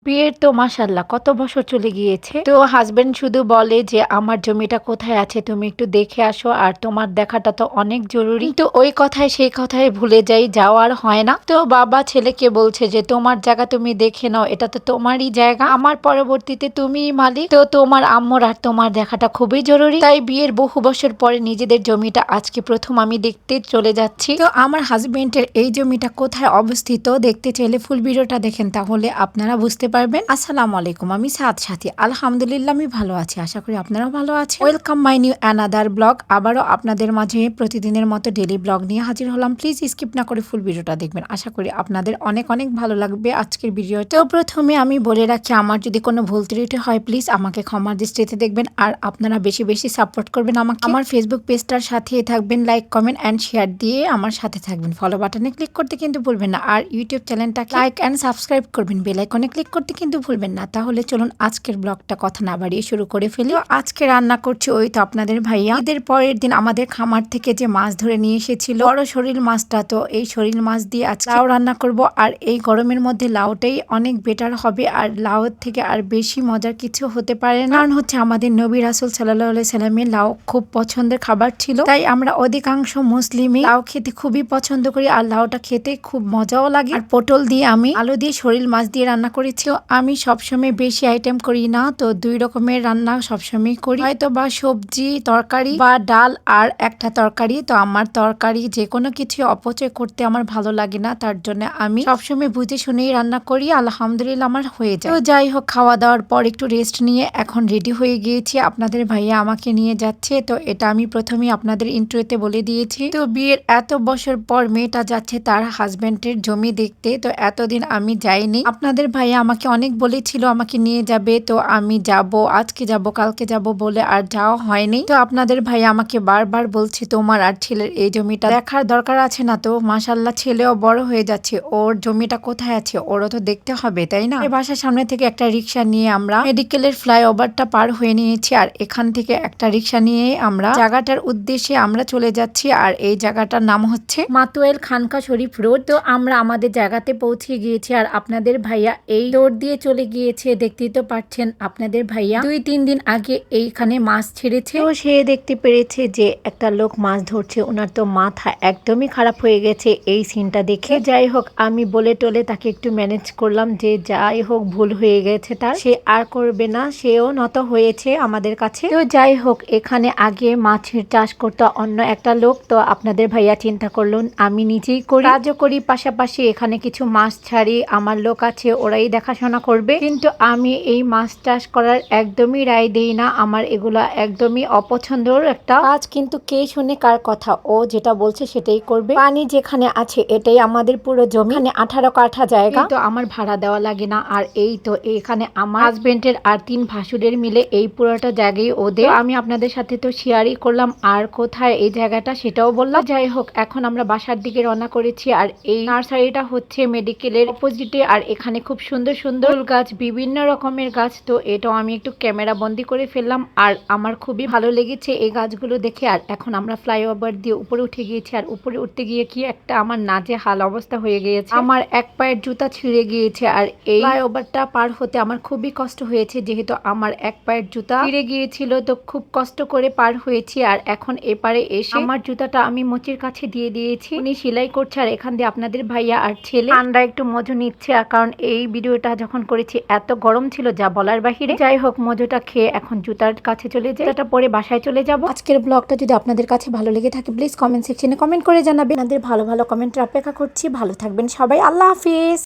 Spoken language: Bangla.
বিয়ের তো মাশাল্লাহ কত বছর চলে গিয়েছে। তো হাজবেন্ড শুধু বলে যে আমার জমিটা কোথায় আছে তুমি একটু দেখে আসো, আর তোমার দেখাটা তো অনেক জরুরি। তো ওই কথায় সেই কথায় ভুলে যাই, যাওয়ার হয় না। তো বাবা ছেলেকে বলছে যে তোমার জায়গা তুমি দেখে নাও, এটা তো তোমারই জায়গা, আমার পরবর্তীতে তুমিই মালিক, তো তোমার আম্মুর আর তোমার দেখাটা খুবই জরুরি। তাই বিয়ের বহু বছর পরে নিজেদের জমিটা আজকে প্রথম আমি দেখতে চলে যাচ্ছি। তো আমার হাজবেন্ডের এই জমিটা কোথায় অবস্থিত দেখতে চাইলে ফুল ভিডিওটা দেখেন, তাহলে আপনারা বুঝতে পারবেন। আসসালামু আলাইকুম, আমি সাথী। আলহামদুলিল্লাহ আমি ভালো আছি, আশা করি আপনারাও ভালো আছেন। Welcome my new another blog. আবারও আপনাদের মাঝে প্রতিদিনের মতো ডেইলি ব্লগ নিয়ে হাজির হলাম। প্লিজ স্কিপ না করে ফুল ভিডিওটা দেখবেন, আশা করি আপনাদের অনেক অনেক ভালো লাগবে আজকের ভিডিও। তো প্রথমে আমি বলে রাখি, আমার যদি কোনো ভুল ত্রুটি হয় প্লিজ আমাকে ক্ষমার দৃষ্টিতে দেখবেন, আর আপনারা বেশি বেশি সাপোর্ট করবেন আমাকে। আমার ফেসবুক পেজটার সাথে থাকবেন, লাইক কমেন্ট অ্যান্ড শেয়ার দিয়ে আমার সাথে থাকবেন। ফলো বাটনে ক্লিক করতে কিন্তু ভুলবেন না, আর ইউটিউব চ্যানেলটাকে লাইক অ্যান্ড সাবস্ক্রাইব করবেন, বেল আইকনে ক্লিক করতে কিন্তু ভুলবেন না। তাহলে চলুন আজকের ব্লগটা কথা না বাড়িয়ে শুরু করে ফেলি। আজকে রান্না করছি ওই তো আপনাদের ভাইয়া ঈদের পরের দিন আমাদের খামার থেকে যে মাছ ধরে নিয়ে এসেছিল, বড় শরীর মাছটা, তো এই শরীর মাছ দিয়ে আজকে লাউ রান্না করব। আর এই গরমের মধ্যে লাউটাই অনেক বেটার হবে, আর লাউ থেকে আর বেশি মজার কিছু হতে পারে না। কারণ হচ্ছে আমাদের নবী রাসূল সাল্লাল্লাহু আলাইহি সাল্লামের লাউ খুব পছন্দের খাবার ছিল, তাই আমরা অধিকাংশ মুসলিমই লাউ খেতে খুবই পছন্দ করি, আর লাউটা খেতে খুব মজাও লাগে। আর পটল দিয়ে আমি আলু দিয়ে শরীর মাছ দিয়ে রান্না করেছি। আমি সবসময় বেশি আইটেম করি না, তো 2 রকমের রান্না সবসময় করি, হয়তো বা সবজি তরকারি বা ডাল আর একটা তরকারি। তো আমার তরকারি যে কোনো কিছু অপচয় করতে আমার ভালো লাগে না, তার জন্য আমি সবসময় বুঝে শুনেই রান্না করি। আলহামদুলিল্লাহ আমার হয়ে যায়। তো যাই হোক, খাওয়া দাওয়ার পর একটু রেস্ট নিয়ে এখন রেডি হয়ে গিয়েছি। আপনাদের ভাইয়া আমাকে নিয়ে যাচ্ছে, তো এটা আমি প্রথমেই আপনাদের ইন্ট্রোতে বলে দিয়েছি। তো বিয়ের এত বছর পর মেয়েটা যাচ্ছে তার হাজবেন্ডের জমি দেখতে, তো এতদিন আমি যাইনি। আপনাদের ভাইয়া আমাকে অনেক বলেছিল আমাকে নিয়ে যাবে, তো আমি যাব, আজকে যাব কালকে যাব বলে আর যাওয়া হয়নি। তো আপনাদের ভাইয়া আমাকে বারবার বলছে তোমার আর ছেলের এই জমিটা দেখার দরকার আছে না? তো মাশাল্লাহ ছেলেও বড় হয়ে যাচ্ছে, ওর জমিটা কোথায় আছে ওরও তো দেখতে হবে, তাই না? বাসার সামনে থেকে একটা রিক্সা নিয়ে আমরা মেডিকেলের ফ্লাইওভারটা পার হয়ে নিয়েছি, আর এখান থেকে একটা রিক্সা নিয়ে আমরা জায়গাটার উদ্দেশ্যে আমরা চলে যাচ্ছি। আর এই জায়গাটার নাম হচ্ছে মাতুয়াইল খানকা শরীফ রোড। তো আমরা আমাদের জায়গাতে পৌঁছে গিয়েছি, আর আপনাদের ভাইয়া এই রোড দিয়ে চলে গিয়েছে। দেখতেই তো পাচ্ছেন আপনাদের ভাইয়া 2-3 দিন আগে এইখানে মাছ ছেড়েছে, তো সে দেখতে পেরেছে যে একটা লোক মাছ ধরছে, ওনার তো মাথা একদমই খারাপ হয়ে গেছে এই সিনটা দেখে। যাই হোক, আমি বলে টলে তাকে একটু ম্যানেজ করলাম যে যাই হোক ভুল হয়ে গেছে তার, সে আর করবে না, সেও নত হয়েছে আমাদের কাছে। তো যাই হোক, এখানে আগে মাছের চাষ করতো অন্য একটা লোক, তো আপনাদের ভাইয়া চিন্তা করলেন আমি নিজেই করি, কাজও করি, পাশাপাশি এখানে কিছু মাছ ছাড়ি, আমার লোক আছে ওরাই দেখাশোনা করবে। কিন্তু আমি এই মাছ চাষ করার একদমই রায় দেই না, আমার এগুলা একদমই অপছন্দের একটা কাজ। কিন্তু কে শুনে কার কথা, ও যেটা বলছে সেটাই করবে। পানি যেখানে আছে এটাই আমাদের পুরো জমি, 18 কাঠা জায়গা, তো আমার ভাড়া দেওয়া লাগে না। আর এই তো এখানে আমার হাজবেন্ডের আর 3 ভাসুরের মিলে এই পুরোটা জায়গায় ওদের। আমি আপনাদের সাথে তো শেয়ারই করলাম, আর কোথায় এই জায়গাটা সেটাও বললাম। যাই হোক, এখন আমরা বাসার দিকে রওনা করেছি, আর এই নার্সারিটা হচ্ছে মেডিকেলের অপোজিটে, আর এখানে খুব সুন্দর সুন্দর ফুল গাছ, বিভিন্ন রকমের গাছ। তো এটাও আমি একটু ক্যামেরা বন্দি করে ফেললাম, আর আমার খুবই ভালো লেগেছে এই গাছগুলো দেখে। আর এখন আমরা ফ্লাইওভার দিয়ে উপরে উঠে গিয়েছি, আর উপরে উঠতে গিয়ে কি একটা আমার নাজেহাল অবস্থা হয়ে গিয়েছে, আমার এক পায়ের জুতা ছিঁড়ে গিয়েছে। আর এই ফ্লাইওভারটা পার হতে আমার খুবই কষ্ট হয়েছে, যেহেতু আমার এক পায়ের জুতা ছিঁড়ে গিয়েছিল, তো খুব কষ্ট করে পার হয়েছি। আর এখন এপারে এসে আমার জুতাটা আমি মুচির কাছে দিয়ে দিয়েছি, উনি সেলাই করছে, আর এখান দিয়ে আপনাদের ভাইয়া আর ছেলে ঠান্ডা একটু মজু নিচ্ছে। আর কারণ এই ভিডিওটা যখন করেছি এত গরম ছিল যা বলার বাহিরে। যাই হোক, মজুটা খেয়ে এখন জুতার কাছে চলে যাই, জুতাটা পরে বাসায় চলে যাব। আজকের ব্লগটা যদি আপনাদের কাছে ভালো লেগে থাকে প্লিজ কমেন্ট সেকশনে কমেন্ট করে জানাবেন। আপনাদের ভালো ভালো কমেন্টের অপেক্ষা করছি। ভালো থাকবেন সবাই, আল্লাহ হাফিজ।